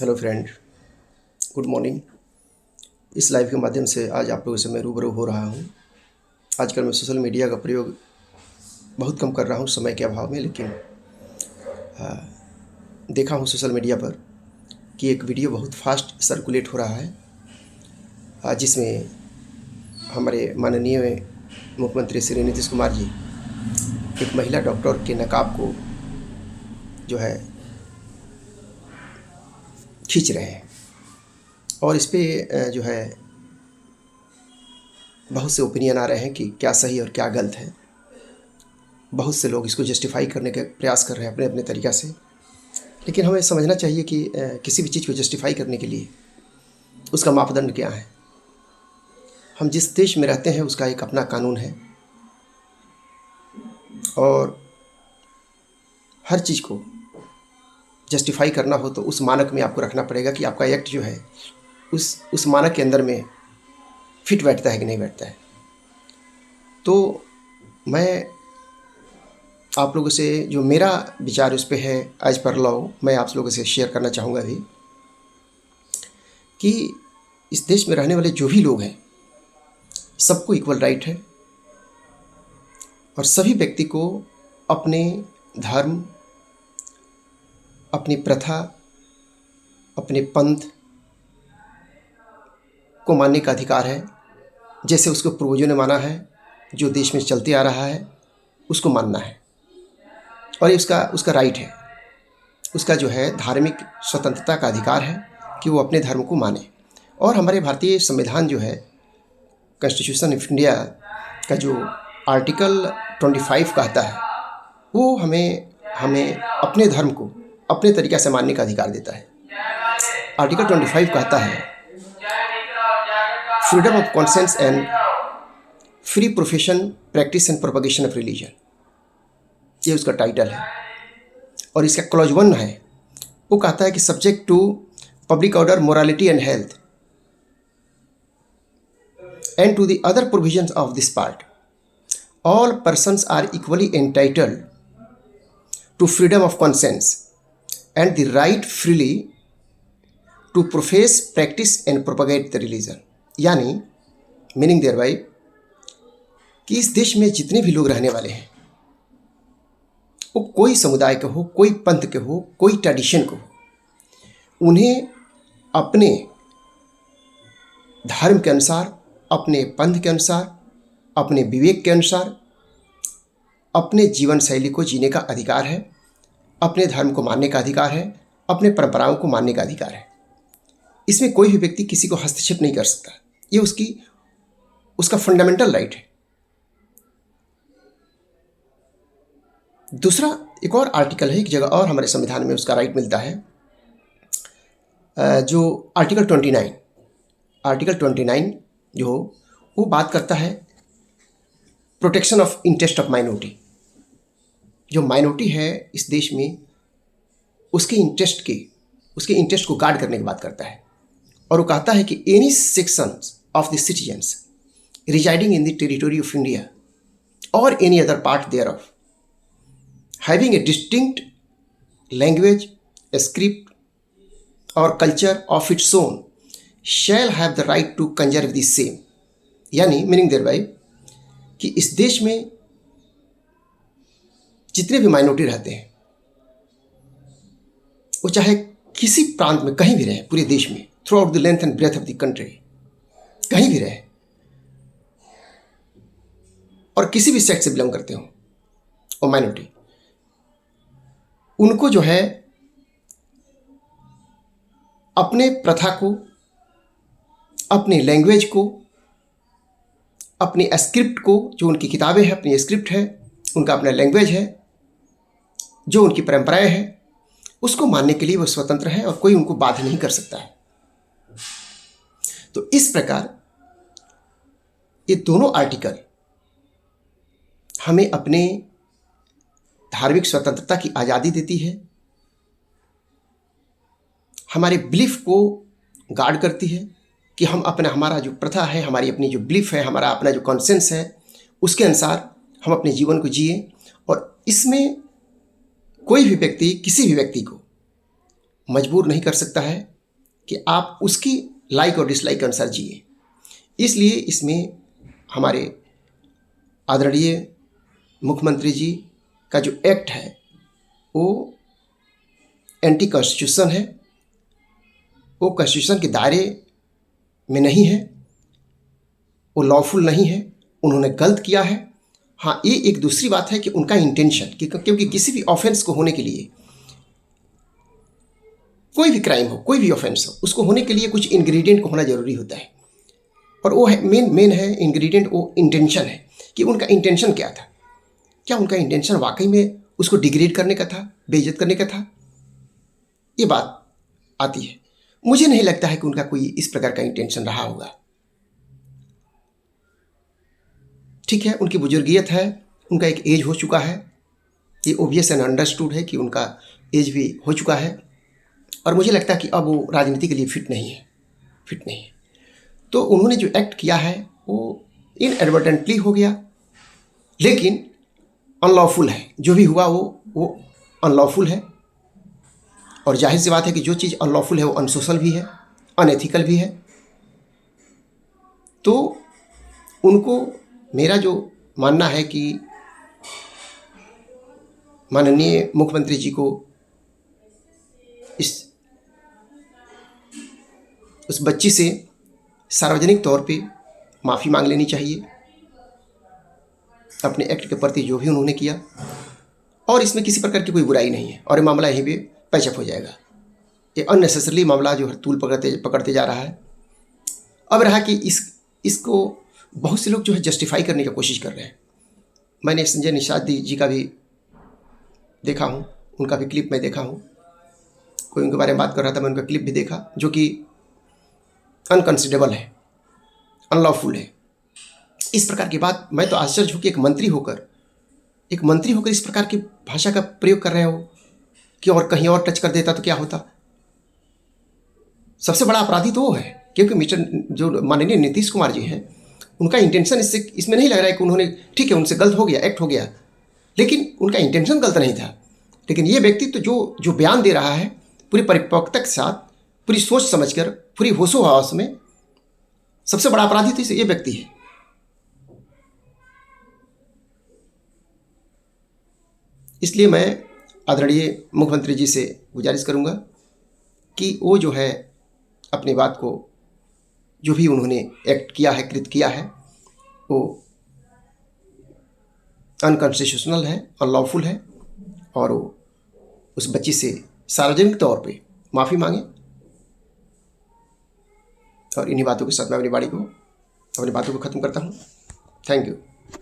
Hello friend, good morning. इस live के माध्यम से आज आप लोगों से मैं रूबरू हो रहा हूँ। आजकल मैं सोशल मीडिया का प्रयोग बहुत कम कर रहा हूँ समय के अभाव में, लेकिन देखा हूँ सोशल मीडिया पर कि एक वीडियो बहुत फास्ट सर्कुलेट हो रहा है, जिसमें हमारे माननीय मुख्यमंत्री श्री नीतीश कुमार जी एक महिला डॉक्टर के नकाब को जो है खींच रहे हैं। और इस पे जो है बहुत से ओपिनियन आ रहे हैं कि क्या सही और क्या गलत है। बहुत से लोग इसको जस्टिफाई करने के प्रयास कर रहे हैं अपने अपने तरीक़ा से, लेकिन हमें समझना चाहिए कि किसी भी चीज़ को जस्टिफाई करने के लिए उसका मापदंड क्या है। हम जिस देश में रहते हैं उसका एक अपना कानून है, और हर चीज़ को जस्टिफाई करना हो तो उस मानक में आपको रखना पड़ेगा कि आपका एक्ट जो है उस मानक के अंदर में फिट बैठता है कि नहीं बैठता है। तो मैं आप लोगों से जो मेरा विचार उस पर है एज पर लॉ, मैं आप लोगों से शेयर करना चाहूँगा अभी कि इस देश में रहने वाले जो भी लोग हैं सबको इक्वल राइट है, और सभी व्यक्ति को अपने धर्म, अपनी प्रथा, अपने पंथ को मानने का अधिकार है। जैसे उसको पूर्वजों ने माना है, जो देश में चलते आ रहा है उसको मानना है, और ये उसका राइट है। उसका जो है धार्मिक स्वतंत्रता का अधिकार है कि वो अपने धर्म को माने। और हमारे भारतीय संविधान जो है, कॉन्स्टिट्यूशन ऑफ इंडिया का जो आर्टिकल 25 कहता है, वो हमें अपने धर्म को अपने तरीक़े से मानने का अधिकार देता है। आर्टिकल 25 कहता है freedom of conscience and free profession, practice and propagation of religion, ये उसका टाइटल है। और इसका क्लॉज 1 है, वो कहता है कि subject to public order, morality and health and to the other provisions of this part, all persons are equally entitled to freedom of conscience and the right freely to profess, practice and propagate the religion। यानी meaning thereby कि इस देश में जितने भी लोग रहने वाले हैं, वो कोई समुदाय के हो, कोई पंथ के हो, कोई ट्रेडिशन को हो, उन्हें अपने धर्म के अनुसार, अपने पंथ के अनुसार, अपने विवेक के अनुसार अपने जीवन शैली को जीने का अधिकार है, अपने धर्म को मानने का अधिकार है, अपने परंपराओं को मानने का अधिकार है। इसमें कोई भी व्यक्ति किसी को हस्तक्षेप नहीं कर सकता। ये उसका फंडामेंटल राइट है। दूसरा एक और आर्टिकल है, एक जगह और हमारे संविधान में उसका राइट मिलता है, जो आर्टिकल 29 जो वो बात करता है protection of interest of minority. जो माइनॉरिटी है इस देश में, उसके इंटरेस्ट को गार्ड करने की बात करता है। और वो कहता है कि any sections of the citizens residing in the territory of India और any other part thereof having a distinct language, script और culture of its own shall have the right to conserve the same. यानी meaning thereby कि इस देश में जितने भी minority रहते हैं, वो चाहे किसी प्रांत में कहीं भी रहे, पूरे देश में, throughout the length and breadth of the country, कहीं भी रहे, और किसी भी सेक्ट से बिलोंग करते हो और माइनॉरिटी, उनको जो है अपने प्रथा को, अपने लैंग्वेज को, अपनी स्क्रिप्ट को, जो उनकी किताबें हैं, अपनी स्क्रिप्ट है, उनका अपना लैंग्वेज है, जो उनकी परंपराएं हैं, उसको मानने के लिए वो स्वतंत्र है और कोई उनको बाध्य नहीं कर सकता है। तो इस प्रकार ये दोनों आर्टिकल हमें अपने धार्मिक स्वतंत्रता की आज़ादी देती है, हमारे बिलीफ को गार्ड करती है कि हम हमारा जो प्रथा है, हमारी अपनी जो बिलीफ है, हमारा अपना जो कॉन्सेंस है, उसके अनुसार हम अपने जीवन को जिए। और इसमें कोई भी व्यक्ति किसी भी व्यक्ति को मजबूर नहीं कर सकता है कि आप उसकी लाइक और डिसलाइक के अनुसार जिए। इसलिए इसमें हमारे आदरणीय मुख्यमंत्री जी का जो एक्ट है वो एंटी कॉन्स्टिट्यूशन है, वो कॉन्स्टिट्यूशन के दायरे में नहीं है, वो लॉफुल नहीं है, उन्होंने गलत किया है। हाँ, ये एक दूसरी बात है कि उनका इंटेंशन, क्योंकि किसी भी ऑफेंस को होने के लिए, कोई भी क्राइम हो, कोई भी ऑफेंस हो, उसको होने के लिए कुछ इंग्रेडिएंट को होना जरूरी होता है, और वो है मेन है इंग्रेडिएंट, वो इंटेंशन है कि उनका इंटेंशन क्या था। क्या उनका इंटेंशन वाकई में उसको डिग्रेड करने का था, बेइज्जत करने का था, ये बात आती है। मुझे नहीं लगता है कि उनका कोई इस प्रकार का इंटेंशन रहा होगा। ठीक है, उनकी बुजुर्गियत है, उनका एक एज हो चुका है, ये ओबियस एंड अंडरस्टूड है कि उनका एज भी हो चुका है, और मुझे लगता है कि अब वो राजनीति के लिए फिट नहीं है। तो उन्होंने जो एक्ट किया है वो इनएडवर्टेंटली हो गया, लेकिन अनलॉफुल है। जो भी हुआ वो अनलॉफुल है, और जाहिर सी बात है कि जो चीज़ अनलॉफुल है वो अनसोशल भी है, अनएथिकल भी है। तो उनको, मेरा जो मानना है कि माननीय मुख्यमंत्री जी को उस बच्ची से सार्वजनिक तौर पे माफ़ी मांग लेनी चाहिए अपने एक्ट के प्रति जो भी उन्होंने किया, और इसमें किसी प्रकार की कोई बुराई नहीं है, और ये मामला यहीं पे पैचअप हो जाएगा। ये अननेसेसरली मामला जो है तूल पकड़ते जा रहा है। अब रहा कि इसको बहुत से लोग जो है जस्टिफाई करने की कोशिश कर रहे हैं। मैंने संजय निषाद जी का भी देखा हूँ, उनका भी क्लिप मैं देखा हूँ, कोई उनके बारे में बात कर रहा था, मैं उनका क्लिप भी देखा, जो कि अनकंसिडरेबल है, अनलॉफुल है। इस प्रकार की बात, मैं तो आश्चर्य हूँ कि एक मंत्री होकर इस प्रकार की भाषा का प्रयोग कर रहे हो, कि और कहीं और टच कर देता तो क्या होता। सबसे बड़ा अपराधी तो वो है, क्योंकि मिस्टर जो माननीय नीतीश कुमार जी हैं, उनका इंटेंशन इसमें नहीं लग रहा है कि उन्होंने, ठीक है उनसे गलत हो गया, एक्ट हो गया, लेकिन उनका इंटेंशन गलत नहीं था। लेकिन ये व्यक्ति तो जो बयान दे रहा है पूरी परिपक्वता के साथ, पूरी सोच समझकर, पूरी होशो हवास में, सबसे बड़ा अपराधी तो ये व्यक्ति है। इसलिए मैं आदरणीय मुख्यमंत्री जी से गुजारिश करूंगा कि वो जो है अपनी बात को, जो भी उन्होंने एक्ट किया है, कृत किया है, वो अनकॉन्स्टिट्यूशनल है, अनलॉफुल है, और वो उस बच्ची से सार्वजनिक तौर पे माफ़ी मांगे। और इन्हीं बातों के साथ मैं अपनी बातों को ख़त्म करता हूँ। Thank you.